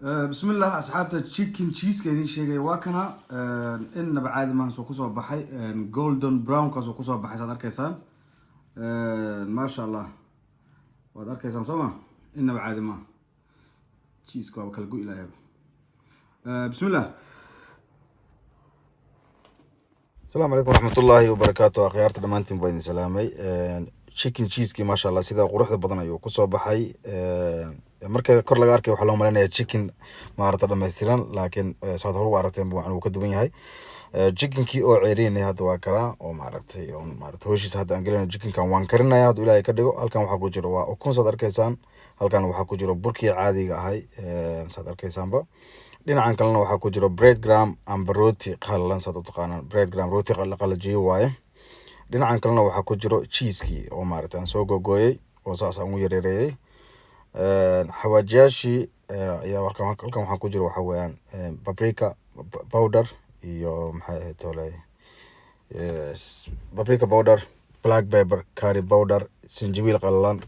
بسم الله أصحاب تشيكن تشيز كأني شيء واكنا إن بعد ما سوكسوا بحي جولدن براون كسوكسوا بحي صدر كيسان ما شاء الله صدر كيسان سما إن بعد ما تشيز كوا كالجو إلى بسم الله. السلام عليكم ورحمة الله وبركاته. أخيارت دمانتين بين سلامي chicken cheese ما شاء الله سيدا قروح بدنا يو كسو بحي marka kor laga arkay waxa loo maleynayaa chicken maarata dhameystiran laakiin saad hore u aragteen buu uu ka duwan yahay chickenkii oo ceeriinay hadda waa karaa oo maaragtay hooshis hadda aan gelin chickenkan waan karinayaa hadda ilaahay ka dhigo halkan waxa ku jiro waa ukun saad arkaysaan halkan waxa ku jiro burkii caadiga ahay saad arkaysaanba dhinacan kalena waxa ku jiro bread gram amba roti qallalan saad u taqaanaan bread gram roti qalajiyo waaye dhinacan kalena waxa ku jiro cheese-kii oo maarata aan soo gogooyay oo saas aan u yareeyay xawaajiyaashii ayaa halkan waxaan ku jiro waxa weeyaan paprika powder iyo maxay ahayd tolay paprika powder black pepper curry powder sinjibiil qallalan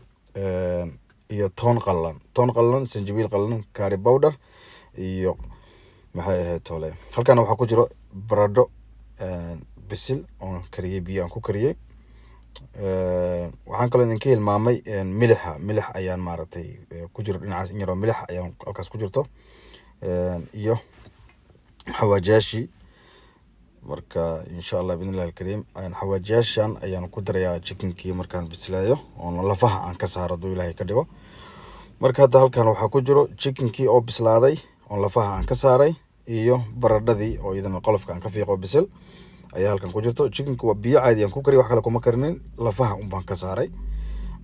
iyo toon qallalan sinjibiil qallalan curry powder iyo maxay ahayd tolay halkan waxaa ku jiro baradho bisil oo kariyay biyo aan ku kariyay waxaan kaloo idinka hilmaamay milix ayaan maaragtay ku jiro dhinacaas in yaroo milix ayaan halkaas ku jirto iyo xawaajiyaashii marka insha allah biidnillahi alkariim xawaajiyaashan ayaan ku darayaa chickenkii markaan bislaayo oo lafaha aan ka saaro hadduu ilaahay ka dhigo marka hadda halkan waxaa ku jiro chickenkii oo bislaaday oo lafaha aan ka saaray iyo baradhadii oo iyadana qolofka aan ka fiiqo bisil ayaa halkan ku jirto chickenku waa biyo caadi aan ku kariyo wax kale kuma karinin lafaha un baan ka saaray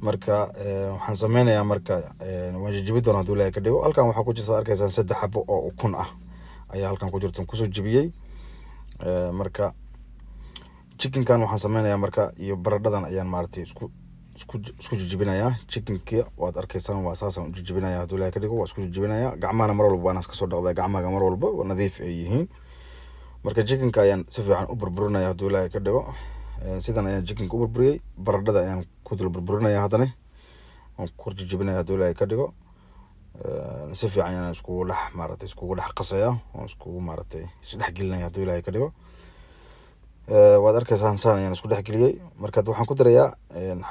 marka waxaan sameynayaa marka waan jijibi doonaa hadduu ilaahay ka dhigo halkan waxaa ku jirta arkaysaan 3 xabo oo ukun ah ayaa halkan ku jirta kusoo jibiyey marka chickenkan waxaan sameynayaa marka iyo baradhadan ayaan maaragtay isku jijibinayaa chickenkii waad arkaysaan waa saasaan u jijibinayaa hadduu ilaahay ka dhigo waa isku jijibinayaa gacmahana mar walba waan iska soo dhaqdaa gacmaha mar walba waa nadiif ay yihiin marka chickenka ayaan si fiican u burburinayaa hadduu ilaahay ka dhigo sidan ayaan chickenka u burburiyay baradhada ayaan ku dul burburinayaa haddana waan ku jijibinayaa hadduu ilaahay ka dhigo si fiican ayaan iskugu dhex qasayaa oo iskugu maaragtay isdhex gelinayaa hadduu ilaahay ka dhigo waad arkaysaan saan ayaan isku dhex geliyay marka waxaan ku darayaa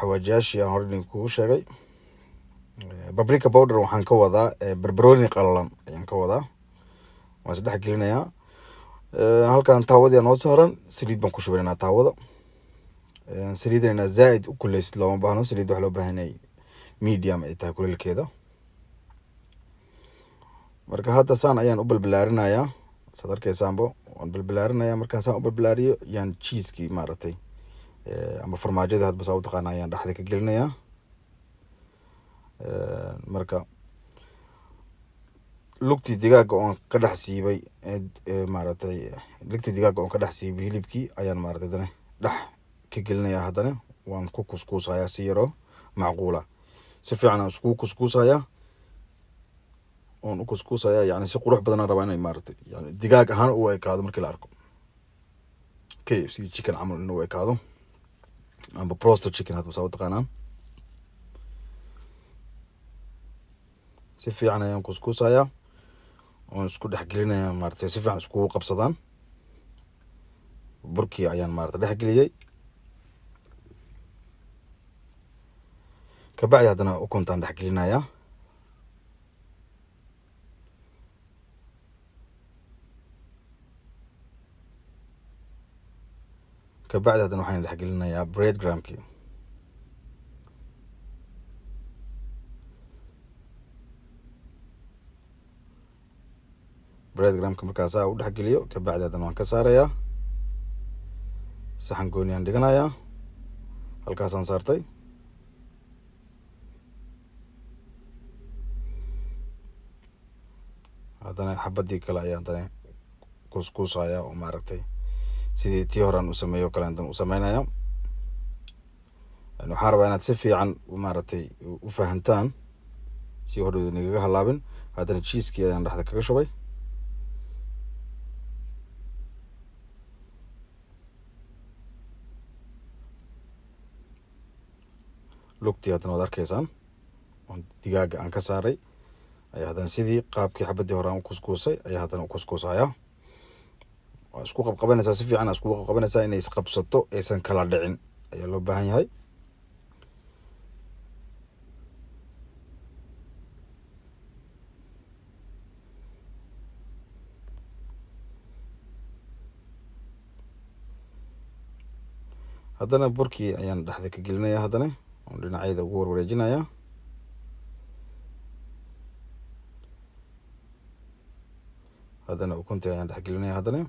xawaajiyaashii aan hore idinkugu sheegay paprika powder waxaan ka wadaa barbarooni qallalan ayaan ka wadaa waan isdhex gelinayaa halkan taawadii noo saaran saliid baan ku shubaynaa taawada saliidana zaaid u kuleysid looma baahno saliid wax loo baahanay medium ay tahay kuleelkeeda marka hadda saan ayaan u balbalaarinayaa saad arkaysaanbo waan balbalaarinayaa markaan saan u balbalaariyo yaan cheese-kii maaragtay ama farmaajada hadba saa u taqaana ayaan dhexda ka gelinayaa marka lugtii digaaga oon ka dhex siibay maaragtay lugtii digaaga oon ka dhex siibay hilibkii ayaan maaragtay dana dhex ka gelinayaa haddana waan ku kuskuusayaa si yaroo macquula si fiican aan iskugu kuskuusayaa oon u kuskuusayaa yacni si qurux badan aan rabaa inay maaragtay yani digaag ahaan u ekaado markii la arko KFC chicken camal inuu ekaado amba roasted chicken hadba saa u taqaanaan si fiican ayaan kuskuusayaa oon isku dhex gelinayaa maaragtay si fiican iskugu qabsadaan burkii ayaan maaragtay dhex geliyay kabacdi haddana ukuntaan dhex gelinayaa kabacdi haddana waxaan dhex gelinayaa bread gramkii bread gramka markaas u dhex geliyo kabacdi haddana waan ka saarayaa saxan gooni aan dhiganayaa halkaasaan saartay haddana xabadii kale ayaan haddana kuskuusayaa oo maaragtay sidii tii horaan u sameeyo kale aan u sameynaya waxaan rabaa inaad si fiican maaragtay u fahantaan si hodhowda nagaga halaabin haddana cheese-kii ayaan dhexda kaga shubay lugtii haddana waad arkaysaan digaaga aan ka saaray ayaa haddana sidii qaabkii xabadii hore aan u kuskuusay ayaa haddana u kuskuusaya. waa isku qabqabanaysaa si fiican isku qabqabanaysaa inay isqabsato aysan kala dhicin ayaa loo baahan yahay. haddana burkii ayaan dhexda ka gelinaya, haddana oon dhinacyada ugu warwareejinaya. haddana ukuntii ayaan dhex gelinaya. haddana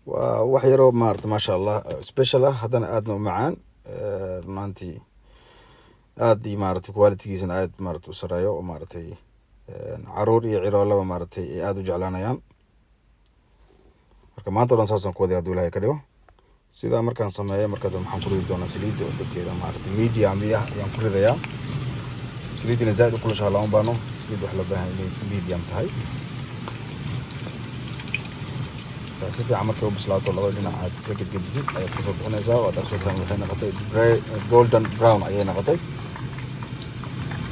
waa wax yaroo maarata maasha allah special ah, haddana aadna u macaan. runaantii aad iyo maaragtay qualitygiisana aad maarata u sareeyo oo maaragtay caruur iyo ciroolaba maaragtay ay aada u jeclaanayaan. marka maanta o dhan saasaan ku waday hadduu ilahay ka dhigo. sidaa markaan sameeyo markaas maxaan ku ridi doonaa saliidda oo dabkeeda maaragtay medium ayaan ku ridayaa. saliiddina zaaid u kulushaa lama baano, saliidda wax loo baahan inay medium tahay. si fiican markay u bislaato labada dhinac aad ka gedgedisid ayaad kusoo bixinaysaa. waad arkaysaan waxay noqotay golden brown ayay noqotay.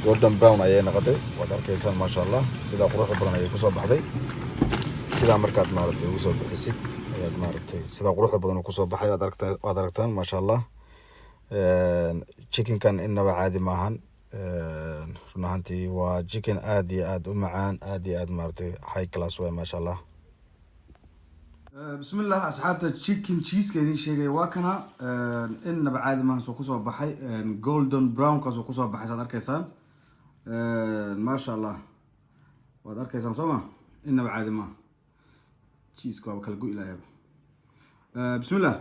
golden brown ayay noqotay, waad arkaysaan maasha allah sidaa quruxda badan ayay kusoo baxday. sidaa markaad maaragtay ugu soo bixisid ayaad maaragtay sidaa quruxda badan uu kusoo baxay waad aragtaan maasha allah. chickenkan inaba caadi maahan. run ahaantii waa chicken aad iyo aad u macaan, aad iyo aad maaragtay high class waay maasha allah. bismillah asxaabta, chicken cheeseka idin sheegay waa kana. inaba caadi maahan soo kusoo baxay, golden brown kaasoo kusoo baxay saad arkaysaan. maasha allah waad arkaysaan soo ma, inaba caadi maaha. cheeseka waaba kala go ilaahayba. bismillah.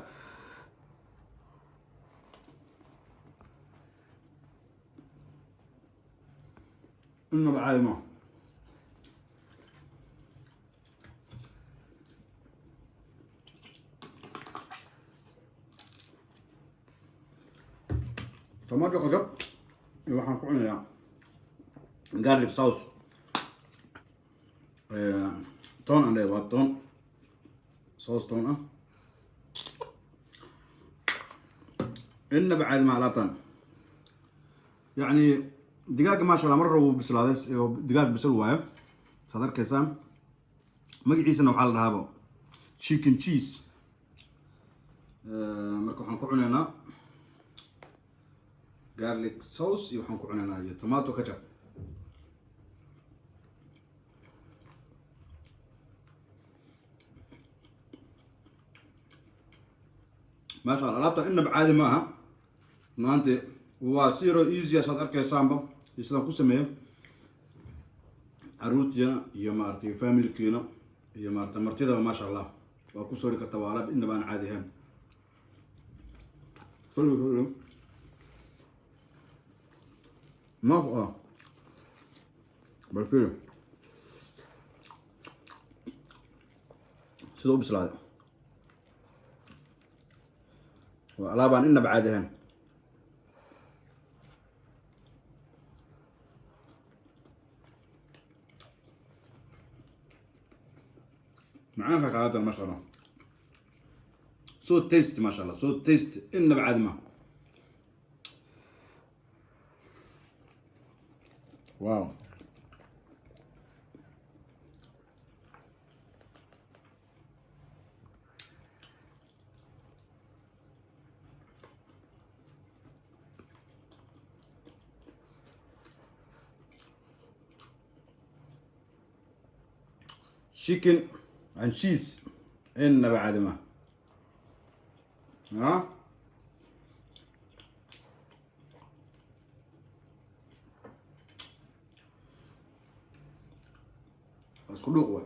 inaba caadi maaha. tomato qajab iyo waxaan ku cunayaa garlic sauce. toon aan waa toon sauce toon ah. inaba caadi ma alaabtan. yacni digaaga maasha allah mar rabo wuu bislaaday, digaag bisal waayo saad arkaysaan. magaciisana waxaa la dhahaaba chicken cheese. marka waxaan ku cunaynaa garlic sauce iyo waxaan ku cunaynaa iyo tomato ketchup. maasha allah alaabta inaba caadi maaha. maanta waa zero easy saad arkaysaanba iyo sidaan ku sameeyo. caruurtiina iyo maaragtay familkiina iyo maaragtay martidaba maasha allah waa ku soori karta. waa alaab inaba aan caadi ahayn. ناف بالفيلم سيدو بسلاده وعلابان إنه بعادهن. معاها هذا ما شاء الله سو تيست ما شاء الله سو تيست إنه بعد ما واو. chicken and cheese إنه بعد ما ها بس كله قوي.